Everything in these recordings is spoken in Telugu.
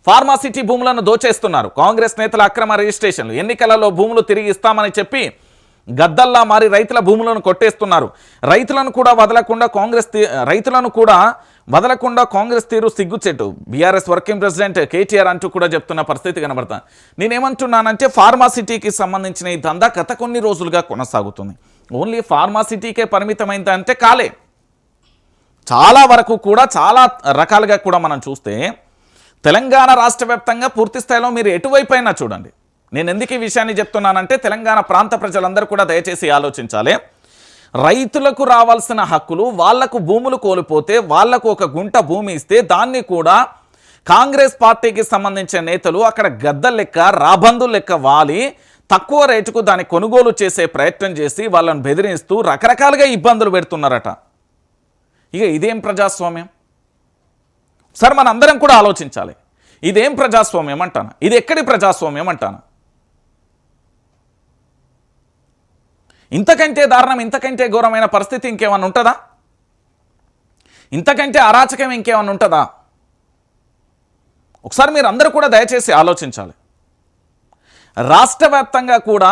ఫార్మాసిటీ భూములను దోచేస్తున్నారు. కాంగ్రెస్ నేతల అక్రమ రిజిస్ట్రేషన్లు, ఎన్నికలలో భూములు తిరిగి ఇస్తామని చెప్పి గద్దల్లా మారి రైతుల భూములను కొట్టేస్తున్నారు. రైతులను కూడా వదలకుండా కాంగ్రెస్ తీరు సిగ్గుచెట్టు. బీఆర్ఎస్ వర్కింగ్ ప్రెసిడెంట్ కేటీఆర్ అంటూ కూడా చెప్తున్న పరిస్థితి కనబడుతుంది. నేనేమంటున్నానంటే ఫార్మాసిటీకి సంబంధించిన ఈ దందా గత కొన్ని రోజులుగా కొనసాగుతుంది. ఓన్లీ ఫార్మాసిటీకే పరిమితమైంది అంటే కాలే, చాలా వరకు కూడా చాలా రకాలుగా కూడా మనం చూస్తే తెలంగాణ రాష్ట్ర వ్యాప్తంగా పూర్తి స్థాయిలో మీరు ఎటువైపు అయినా చూడండి. నేను ఎందుకు ఈ విషయాన్ని చెప్తున్నానంటే తెలంగాణ ప్రాంత ప్రజలందరూ కూడా దయచేసి ఆలోచించాలి. రైతులకు రావాల్సిన హక్కులు, వాళ్లకు భూములు కోల్పోతే వాళ్లకు ఒక గుంట భూమి ఇస్తే దాన్ని కూడా కాంగ్రెస్ పార్టీకి సంబంధించిన నేతలు అక్కడ గద్ద లెక్క రాబందు లెక్క వాలి తక్కువ రేటుకు దాన్ని కొనుగోలు చేసే ప్రయత్నం చేసి వాళ్ళని బెదిరిస్తూ రకరకాలుగా ఇబ్బందులు పెడుతున్నారట. ఇక ఇదేం ప్రజాస్వామ్యం సార్? మన అందరం కూడా ఆలోచించాలి. ఇదేం ప్రజాస్వామ్యం అంటాను? ఇది ఎక్కడి ప్రజాస్వామ్యం అంటాను? ఇంతకంటే దారుణం, ఇంతకంటే ఘోరమైన పరిస్థితి ఇంకేమన్నా ఉంటుందా? ఇంతకంటే అరాచకం ఇంకేమన్నా ఉంటుందా? ఒకసారి మీరు అందరూ కూడా దయచేసి ఆలోచించాలి. రాష్ట్ర వ్యాప్తంగా కూడా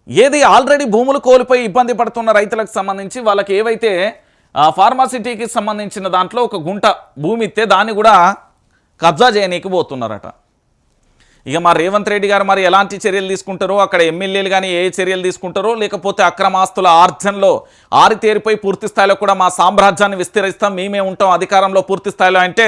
ఏది ఆల్రెడీ భూములు కోల్పోయి ఇబ్బంది పడుతున్న రైతులకు సంబంధించి వాళ్ళకి ఏవైతే ఫార్మాసిటీకి సంబంధించిన దాంట్లో ఒక గుంట భూమి ఇస్తే దాన్ని కూడా కబ్జా చేయనీకి పోతున్నారట. ఇక మా రేవంత్ రెడ్డి గారు మరి ఎలాంటి చర్యలు తీసుకుంటారో, అక్కడ ఎమ్మెల్యేలు కానీ ఏ చర్యలు తీసుకుంటారో, లేకపోతే అక్రమాస్తుల ఆర్జనలో ఆరితేరిపోయి పూర్తి స్థాయిలో కూడా మా సామ్రాజ్యాన్ని విస్తరిస్తాం, మేమే ఉంటాం అధికారంలో పూర్తి స్థాయిలో అంటే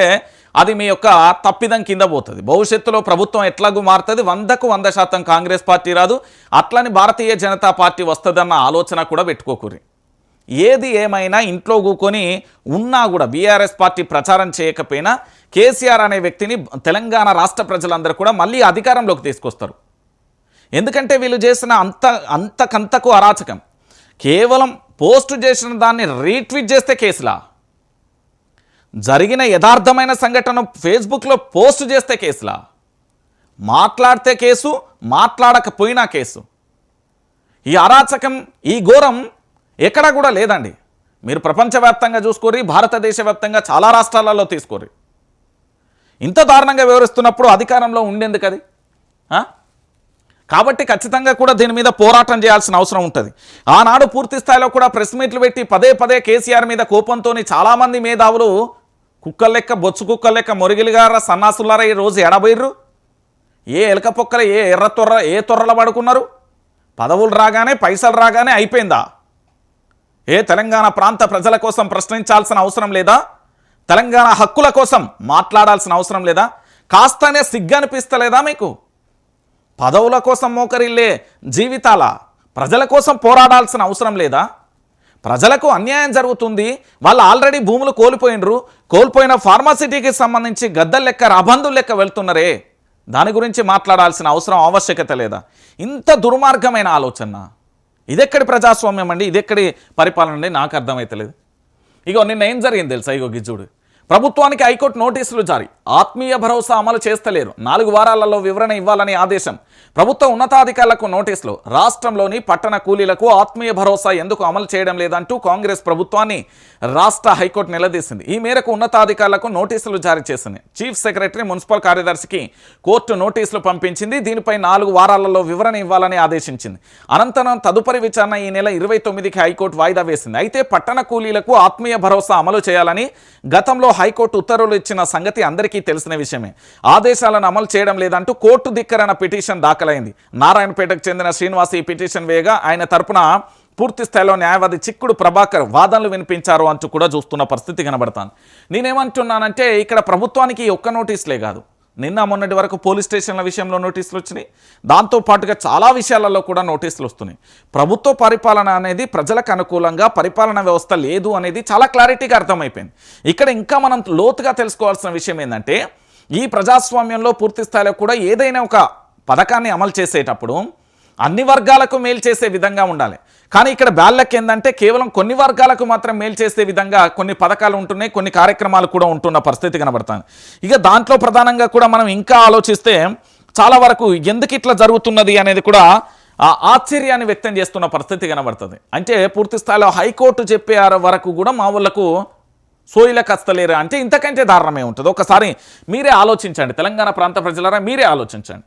అది మీ యొక్క తప్పిదం కింద పోతుంది. భవిష్యత్తులో ప్రభుత్వం ఎట్లాగూ మారుతుంది, 100% కాంగ్రెస్ పార్టీ రాదు, అట్లని భారతీయ జనతా పార్టీ వస్తుందన్న ఆలోచన కూడా పెట్టుకోకూరి. ఏది ఏమైనా ఇంట్లో కూకొని ఉన్నా కూడా బీఆర్ఎస్ పార్టీ ప్రచారం చేయకపోయినా కేసీఆర్ అనే వ్యక్తిని తెలంగాణ రాష్ట్ర ప్రజలందరూ కూడా మళ్ళీ అధికారంలోకి తీసుకొస్తారు. ఎందుకంటే వీళ్ళు చేసిన అంతకంతకు అరాచకం. కేవలం పోస్టు చేసిన దాన్ని రీట్వీట్ చేస్తే కేసులా, జరిగిన యథార్థమైన సంఘటన ఫేస్బుక్లో పోస్ట్ చేస్తే కేసులా, మాట్లాడితే కేసు, మాట్లాడకపోయినా కేసు. ఈ అరాచకం, ఈ ఘోరం ఎక్కడా కూడా లేదండి. మీరు ప్రపంచవ్యాప్తంగా చూసుకోరి, భారతదేశ వ్యాప్తంగా చాలా రాష్ట్రాలలో తీసుకోరి. ఇంత దారుణంగా వివరిస్తున్నప్పుడు అధికారంలో ఉండేందుకు అది? కాబట్టి ఖచ్చితంగా కూడా దీని మీద పోరాటం చేయాల్సిన అవసరం ఉంటుంది. ఆనాడు పూర్తి స్థాయిలో కూడా ప్రెస్ మీట్లు పెట్టి పదే కేసీఆర్ మీద కోపంతో చాలామంది మేధావులు కుక్కల లెక్క, బొచ్చు కుక్కల లెక్క, మొరిగిలిగారా సన్నాసులారా ఈ రోజు ఎడబోయిర్రు. ఏ ఎలక పొక్కల ఏ తొర్రల పడుకున్నారు? పదవులు రాగానే, పైసలు రాగానే అయిపోయిందా? తెలంగాణ ప్రాంత ప్రజల కోసం ప్రశ్నించాల్సిన అవసరం లేదా? తెలంగాణ హక్కుల కోసం మాట్లాడాల్సిన అవసరం లేదా? కాస్తనే సిగ్గు అనిపిస్తలేదా మీకు? పదవుల కోసం మోకరిల్లే జీవితాల ప్రజల కోసం పోరాడాల్సిన అవసరం లేదా? ప్రజలకు అన్యాయం జరుగుతుంది, వాళ్ళు ఆల్రెడీ భూములు కోల్పోయిన ఫార్మాసిటీకి సంబంధించి గద్దల లెక్క, రాబందుల లెక్క వెళ్తున్నారే, దాని గురించి మాట్లాడాల్సిన అవసరం, ఆవశ్యకత లేదా? ఇంత దుర్మార్గమైన ఆలోచన ఇదెక్కడి ప్రజాస్వామ్యం అండి? ఇదెక్కడి పరిపాలన అండి? నాకు అర్థమైతలేదు. ఇగో నిన్న ఏం జరిగింది తెలుసా? ఇగో గిజ్జుడు ప్రభుత్వానికి హైకోర్టు నోటీసులు జారీ. ఆత్మీయ భరోసా అమలు చేస్తలేరు, 4 వారాలలో వివరణ ఇవ్వాలని ఆదేశం. ప్రభుత్వ ఉన్నతాధికారులకు నోటీసులు. రాష్ట్రంలోని పట్టణ కూలీలకు ఆత్మీయ భరోసా ఎందుకు అమలు చేయడం లేదంటూ కాంగ్రెస్ ప్రభుత్వాన్ని రాష్ట్ర హైకోర్టు నిలదీసింది. ఈ మేరకు ఉన్నతాధికారులకు నోటీసులు జారీ చేసింది. చీఫ్ సెక్రటరీ, మున్సిపల్ కార్యదర్శికి కోర్టు నోటీసులు పంపించింది. దీనిపై 4 వారాలలో వివరణ ఇవ్వాలని ఆదేశించింది. అనంతరం తదుపరి విచారణ ఈ నెల 29కి హైకోర్టు వాయిదా వేసింది. అయితే పట్టణ కూలీలకు ఆత్మీయ భరోసా అమలు చేయాలని గతంలో హైకోర్టు ఉత్తర్వులు ఇచ్చిన సంగతి అందరికీ తెలిసిన విషయమే. ఆదేశాలను అమలు చేయడం లేదంటూ కోర్టు ధిక్కరణ పిటిషన్ దాఖలైంది. నారాయణపేటకు చెందిన శ్రీనివాస్ ఈ పిటిషన్ వేయగా ఆయన తరపున పూర్తి స్థాయిలో న్యాయవాది చిక్కుడు ప్రభాకర్ వాదనలు వినిపించారు అంటూ కూడా చూస్తున్న పరిస్థితి కనబడతాను. నేనేమంటున్నానంటే ఇక్కడ ప్రభుత్వానికి ఒక్క నోటీసులే కాదు, నిన్న మొన్నటి వరకు పోలీస్ స్టేషన్ల విషయంలో నోటీసులు వచ్చినాయి, దాంతోపాటుగా చాలా విషయాలలో కూడా నోటీసులు వస్తున్నాయి. ప్రభుత్వ పరిపాలన అనేది ప్రజలకు అనుకూలంగా పరిపాలన వ్యవస్థ లేదు అనేది చాలా క్లారిటీగా అర్థమైపోయింది. ఇక్కడ ఇంకా మనం లోతుగా తెలుసుకోవాల్సిన విషయం ఏంటంటే, ఈ ప్రజాస్వామ్యంలో పూర్తి స్థాయిలో కూడా ఏదైనా ఒక పథకాన్ని అమలు చేసేటప్పుడు అన్ని వర్గాలకు మేలు చేసే విధంగా ఉండాలి. కానీ ఇక్కడ బ్యాల్లెక్ ఏంటంటే కేవలం కొన్ని వర్గాలకు మాత్రం మేలు చేసే విధంగా కొన్ని పథకాలు ఉంటున్నాయి, కొన్ని కార్యక్రమాలు కూడా ఉంటున్న పరిస్థితి కనబడుతుంది. ఇక దాంట్లో ప్రధానంగా కూడా మనం ఇంకా ఆలోచిస్తే చాలా వరకు ఎందుకు ఇట్లా జరుగుతున్నది అనేది కూడా ఆశ్చర్యాన్ని వ్యక్తం చేస్తున్న పరిస్థితి కనబడుతుంది. అంటే పూర్తి స్థాయిలో హైకోర్టు చెప్పే వరకు కూడా మా ఊళ్ళకు సోయిలకు వస్తలేరు అంటే ఇంతకంటే దారుణమే ఉంటుంది. ఒకసారి మీరే ఆలోచించండి, తెలంగాణ ప్రాంత ప్రజలారా మీరే ఆలోచించండి.